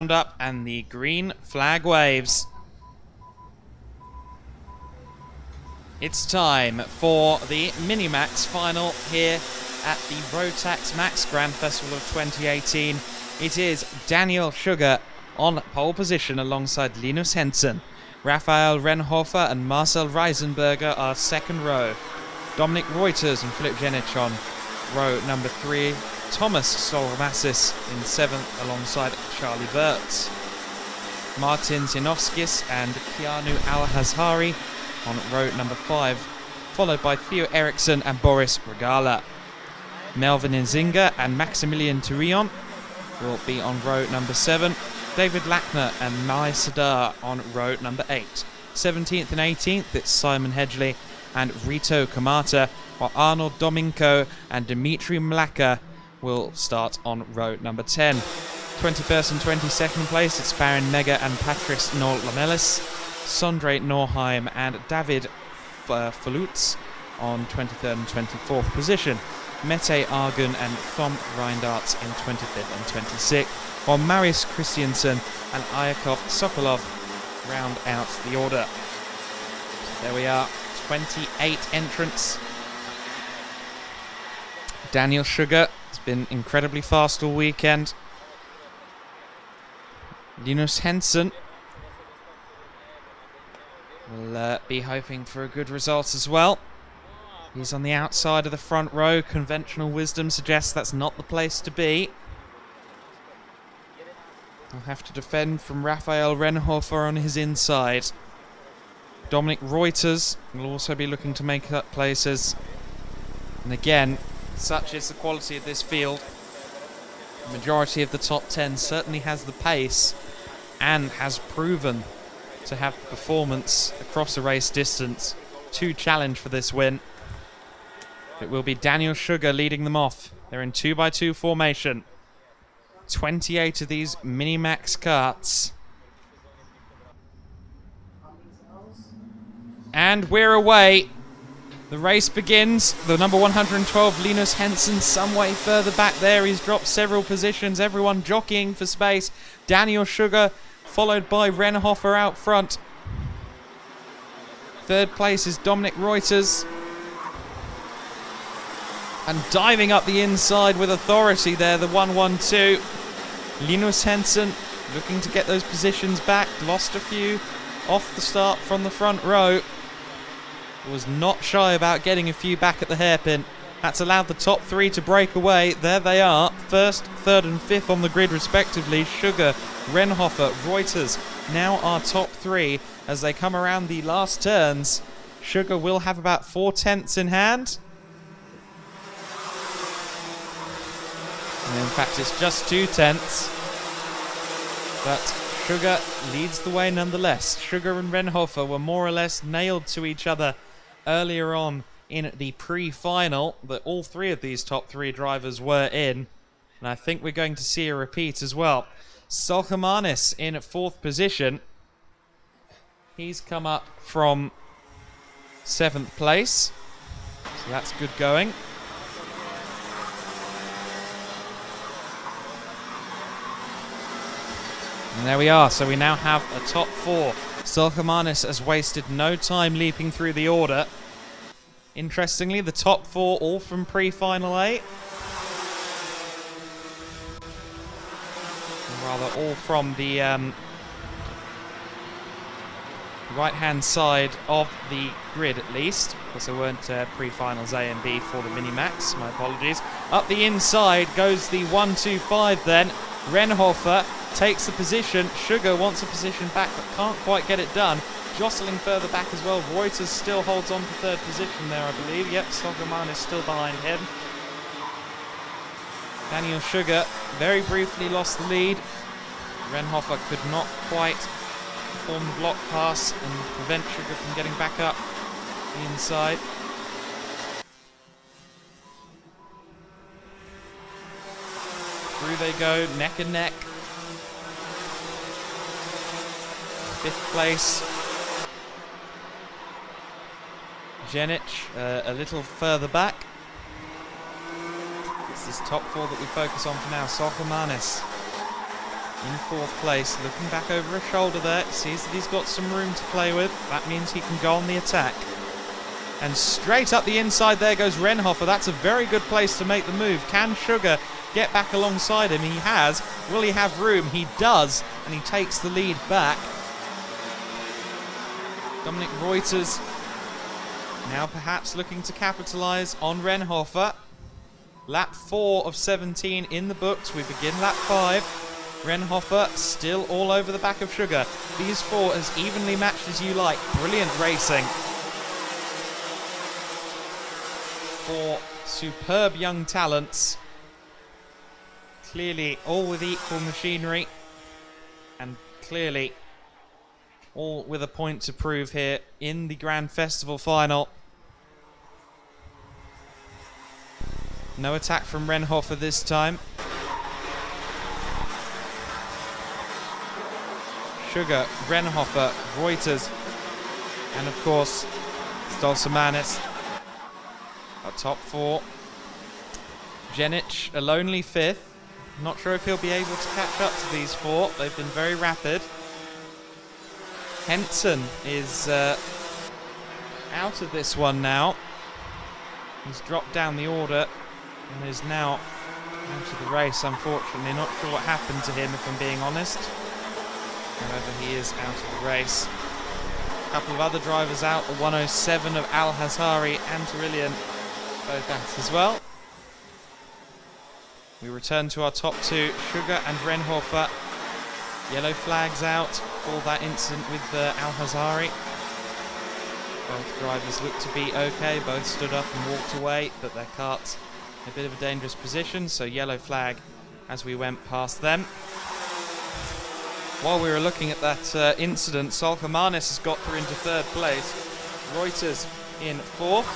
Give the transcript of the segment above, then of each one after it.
Up and the green flag waves. It's time for the Minimax final here at the Rotax Max Grand Festival of 2018. It is Daniel Sugar on pole position alongside Linus Hensen. Raphael Renhofer and Marcel Reisenberger are second row. Dominic Reuters and Philip Jenic on row number 3. Thomas Stolmassis in 7th alongside Charlie Wirtz. Martin Zinovskis and Keanu Al-Hazhari on row number 5, followed by Theo Eriksson and Boris Regala. Melvin Nzinga and Maximilian Turillon will be on row number 7. David Lackner and Mai Sadar on row number 8. 17th and 18th, it's Simon Hedgley and Rito Kamata, while Arnold Dominko and Dimitri Mlaka will start on row number 10. 21st and 22nd place, it's Farin Mega and Patrice Nol-Lamelis, Sondre Norheim and David Falutz on 23rd and 24th position. Mette Argun and Thom Reindart in 25th and 26th, while Marius Christiansen and Ayakov Sokolov round out the order. So there we are, 28 entrants. Daniel Sugar has been incredibly fast all weekend. Linus Hensen will be hoping for a good result as well. He's on the outside of the front row. Conventional wisdom suggests that's not the place to be. He'll have to defend from Raphael Renhofer on his inside. Dominic Reuters will also be looking to make up places. And again, such is the quality of this field. The majority of the top 10 certainly has the pace and has proven to have the performance across the race distance to challenge for this win. It will be Daniel Sugar leading them off. They're in 2x2 formation. 28 of these Minimax karts. And we're away. The race begins. The number 112, Linus Hensen, some way further back there. He's dropped several positions. Everyone jockeying for space. Daniel Sugar, followed by Renhofer out front. Third place is Dominic Reuters. And diving up the inside with authority there, the 112. Linus Hensen looking to get those positions back. Lost a few off the start from the front row. Was not shy about getting a few back at the hairpin. That's allowed the top 3 to break away. There they are, 1st, 3rd and 5th on the grid respectively. Sugar, Renhofer, Reuters now our top 3 as they come around the last turns. Sugar will have about 4 tenths in hand. And in fact it's just 2 tenths. But Sugar leads the way nonetheless. Sugar and Renhofer were more or less nailed to each other earlier on in the pre-final that all 3 of these top 3 drivers were in. And I think we're going to see a repeat as well. Solchamanis in 4th position. He's come up from 7th place. So that's good going. And there we are, so we now have a top 4. Solchamanis has wasted no time leaping through the order. Interestingly, the top 4 all from pre-final 8. Rather, all from the right-hand side of the grid at least, because there weren't pre-finals A and B for the Minimax, my apologies. Up the inside goes the 125 then. Renhofer takes the position. Sugar wants a position back but can't quite get it done. Jostling further back as well. Reuters still holds on to 3rd position there, I believe. Yep, Solomon is still behind him. Daniel Sugar very briefly lost the lead. Renhofer could not quite perform the block pass and prevent Sugar from getting back up the inside. Through they go, neck and neck. 5th place. Jenic a little further back. It's this top 4 that we focus on for now. Solchamanis in 4th place, looking back over his shoulder there, sees that he's got some room to play with. That means he can go on the attack. And straight up the inside there goes Renhofer. That's a very good place to make the move. Can Sugar get back alongside him? He has. Will he have room? He does, and he takes the lead back. Dominic Reuters now perhaps looking to capitalise on Renhofer. Lap 4 of 17 in the books. We begin lap 5. Renhofer still all over the back of Sugar. These 4 as evenly matched as you like. Brilliant racing. 4 superb young talents. Clearly all with equal machinery. And clearly all with a point to prove here in the Grand Festival final. No attack from Renhofer this time. Sugar, Renhofer, Reuters, and of course Stolsamanis. Our top 4. Jenic, a lonely 5th. Not sure if he'll be able to catch up to these 4. They've been very rapid. Henson is out of this one now. He's dropped down the order and is now out of the race, unfortunately. Not sure what happened to him, if I'm being honest. However, he is out of the race. A couple of other drivers out. The 107 of Al Hazari and Turillian both out as well. We return to our top 2, Sugar and Renhofer. Yellow flags out for that incident with Al Hazari. Both drivers looked to be okay. Both stood up and walked away, but their cart's in a bit of a dangerous position, so yellow flag as we went past them. While we were looking at that incident, Solkomanis has got through into 3rd place. Reuters in 4th.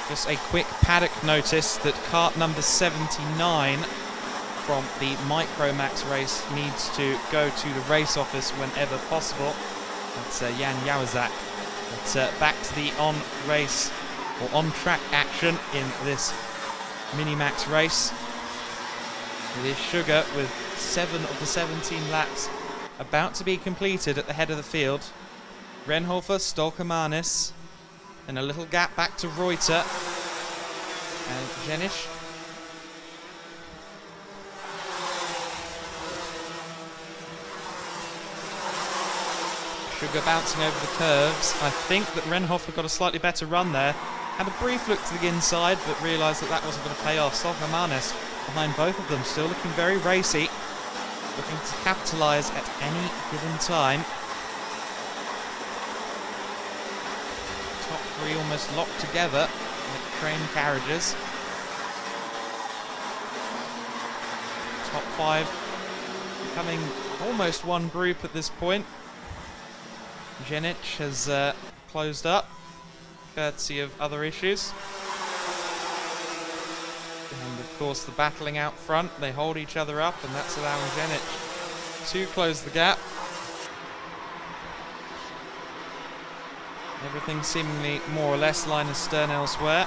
Just a quick paddock notice that kart number 79 from the Micromax race needs to go to the race office whenever possible. That's Jan Jałazak. But back to the on-race or on-track action in this Minimax race. It is Sugar with 7 of the 17 laps about to be completed at the head of the field. Renhofer, Stolkomanis, and a little gap back to Reuter and Jenic. Sugar bouncing over the curves. I think that Renhofer got a slightly better run there. Had a brief look to the inside, but realised that that wasn't going to pay off. Solkomanis behind both of them, still looking very racy, looking to capitalise at any given time. Top 3 almost locked together like train carriages. Top 5 becoming almost one group at this point. Jenic has closed up, courtesy of other issues. And of course the battling out front, they hold each other up, and that's allowing Jenic to close the gap. Everything seemingly more or less line astern elsewhere.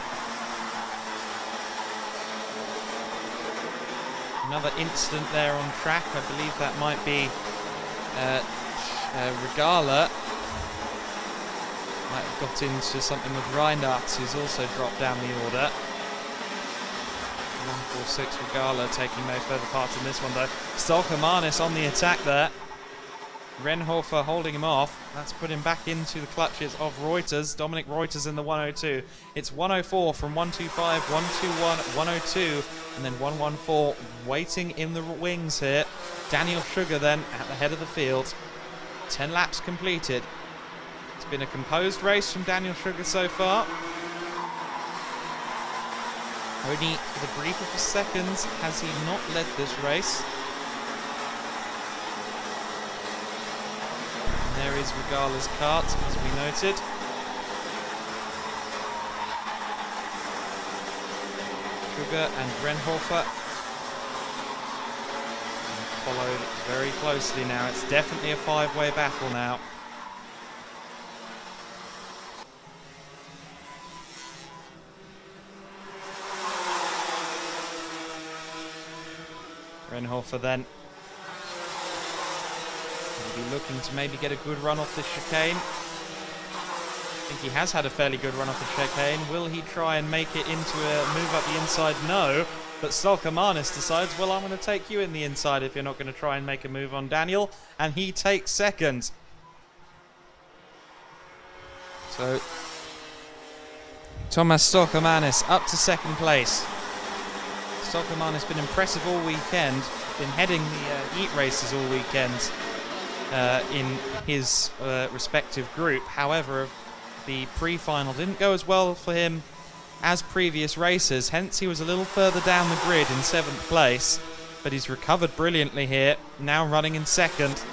Another incident there on track. I believe that might be Regala. Might have got into something with Reinhardt, who's also dropped down the order. 146 Regala taking no further part in this one though. Stolkomanis on the attack there. Renhofer holding him off. That's put him back into the clutches of Reuters. Dominic Reuters in the 102. It's 104 from 125, 121, 102, and then 114 waiting in the wings here. Daniel Sugar then at the head of the field. 10 laps completed. It's been a composed race from Daniel Sugar so far. Only for the brief of seconds has he not led this race. And there is Regala's kart, as we noted. Sugar and Renhofer followed very closely now. It's definitely a 5-way battle now. Renhofer then will be looking to maybe get a good run off this chicane. I think he has had a fairly good run off the chicane. Will he try and make it into a move up the inside? No. But Stolkomanis decides, well, I'm going to take you in the inside if you're not going to try and make a move on Daniel. And he takes second. So, Thomas Stolkomanis up to second place. Stolkomanis has been impressive all weekend. Been heading the heat races all weekend in his respective group. However, the pre-final didn't go as well for him as previous races, hence he was a little further down the grid in 7th place, but he's recovered brilliantly here, now running in second,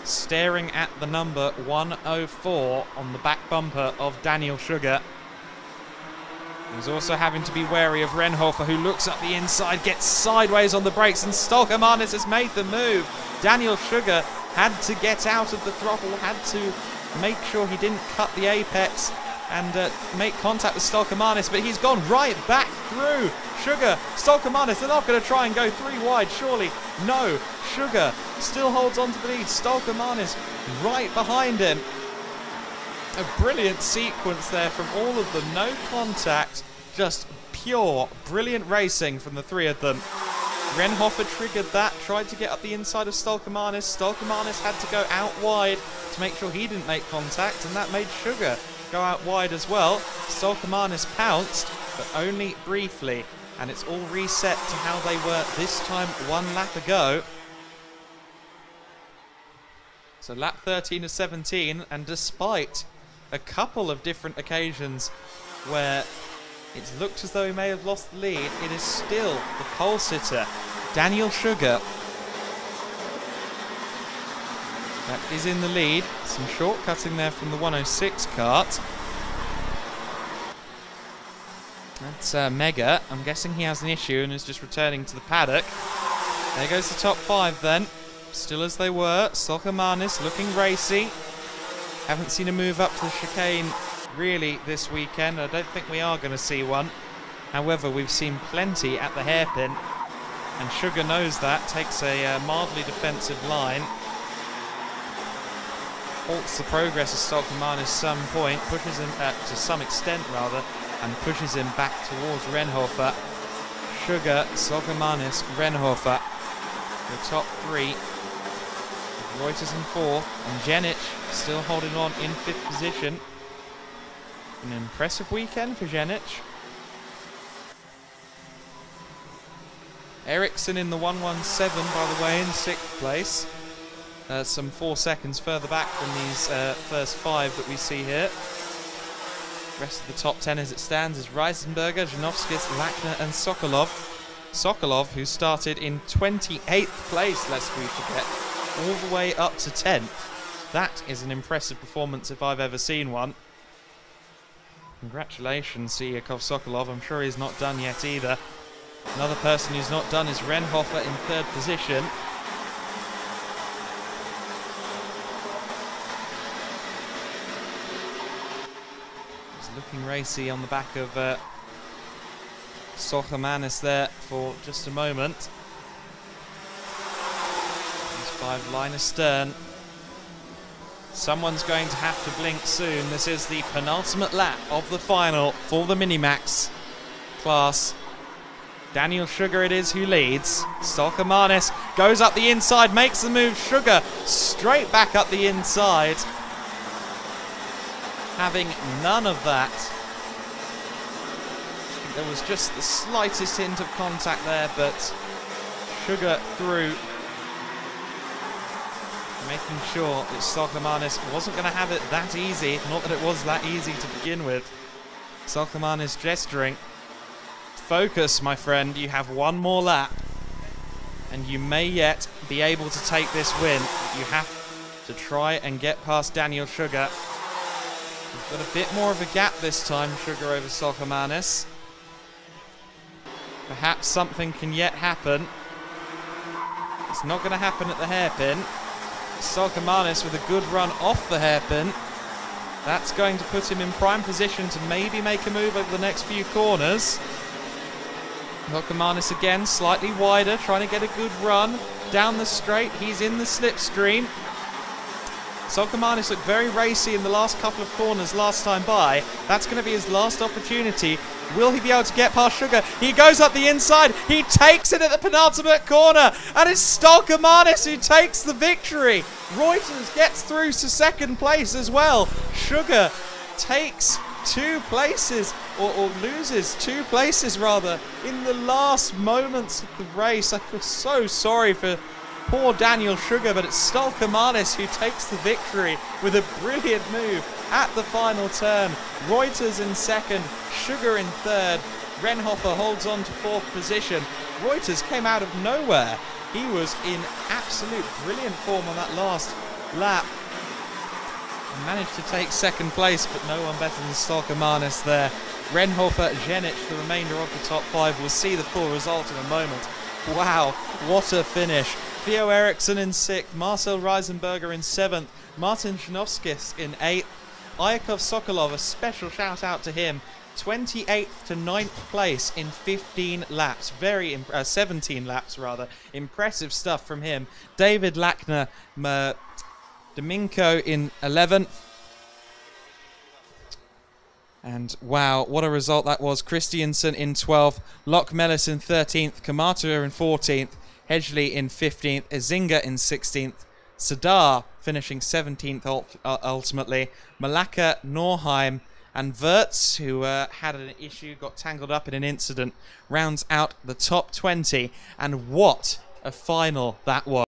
staring at the number 104 on the back bumper of Daniel Sugar. He's also having to be wary of Renhofer, who looks up the inside, gets sideways on the brakes, and Stolkomanis has made the move. Daniel Sugar had to get out of the throttle, had to make sure he didn't cut the apex and make contact with Stolkomanis, but he's gone right back through Sugar. Stolkomanis, they're not going to try and go 3 wide, surely. No, Sugar still holds on to the lead. Stolkomanis right behind him. A brilliant sequence there from all of them. No contact, just pure, brilliant racing from the 3 of them. Renhofer triggered that, tried to get up the inside of Stolkomanis. Stolkomanis had to go out wide to make sure he didn't make contact, and that made Sugar go out wide as well. Stolkomanis pounced, but only briefly, and it's all reset to how they were this time 1 lap ago. So lap 13 of 17, and despite a couple of different occasions where it's looked as though he may have lost the lead, it is still the pole sitter, Daniel Sugar, that is in the lead. Some shortcutting there from the 106 kart. That's Mega. I'm guessing he has an issue and is just returning to the paddock. There goes the top 5 then. Still as they were. Stolkomanis looking racy. Haven't seen a move up to the chicane really this weekend. I don't think we are going to see one. However, we've seen plenty at the hairpin, and Sugar knows that. Takes a mildly defensive line, halts the progress of Stolkomanis some point, pushes him to some extent rather, and pushes him back towards Renhofer. Sugar, Stolkomanis, Renhofer, the top 3. Reuters in 4th, and Jenic still holding on in 5th position. An impressive weekend for Jenic. Ericsson in the 117, by the way, in 6th place. Some 4 seconds further back from these first 5 that we see here. Rest of the top 10 as it stands is Reisenberger, Janowskis, Lachner and Sokolov. Sokolov, who started in 28th place, lest we forget, all the way up to 10th. That is an impressive performance if I've ever seen one. Congratulations to Yakov Sokolov. I'm sure he's not done yet either. Another person who's not done is Renhofer in 3rd position. He's looking racy on the back of Stolkomanis there for just a moment. 5 line astern. Someone's going to have to blink soon. This is the penultimate lap of the final for the Minimax class. Daniel Sugar it is who leads. Stolkomanis goes up the inside, makes the move. Sugar straight back up the inside, having none of that. I think there was just the slightest hint of contact there, but Sugar through, making sure that Stolkomanis wasn't going to have it that easy. Not that it was that easy to begin with. Stolkomanis gesturing. Focus, my friend. You have 1 more lap, and you may yet be able to take this win. You have to try and get past Daniel Sugar. We've got a bit more of a gap this time, Sugar over Stolkomanis. Perhaps something can yet happen. It's not going to happen at the hairpin. Stolkomanis with a good run off the hairpin. That's going to put him in prime position to maybe make a move over the next few corners. Volkmanis again, slightly wider, trying to get a good run down the straight. He's in the slipstream. Volkmanis looked very racy in the last couple of corners last time by. That's going to be his last opportunity. Will he be able to get past Sugar? He goes up the inside. He takes it at the penultimate corner. And it's Volkmanis who takes the victory. Reuters gets through to second place as well. Sugar takes 2 places, or loses 2 places rather, in the last moments of the race. I feel so sorry for poor Daniel Sugar, but it's Volkmanis who takes the victory with a brilliant move at the final turn. Reuters in second, Sugar in third. Renhofer holds on to 4th position. Reuters came out of nowhere. He was in absolute brilliant form on that last lap. Managed to take second place, but no one better than Volkmanis there. Renhofer, Zenic, the remainder of the top 5. We'll see the full result in a moment. Wow, what a finish. Theo Eriksson in 6th, Marcel Reisenberger in 7th, Martin Schnovskis in 8th, Ayakov Sokolov, a special shout out to him, 28th to 9th place in 15 laps. 17 laps rather. Impressive stuff from him. David Lackner, Dominko in 11th. And wow, what a result that was. Christiansen in 12th, Locke Mellis in 13th, Kamata in 14th, Hedgley in 15th, Ezinga in 16th, Sadar finishing 17th ultimately, Malaka, Norheim, and Wirtz, who had an issue, got tangled up in an incident, rounds out the top 20. And what a final that was.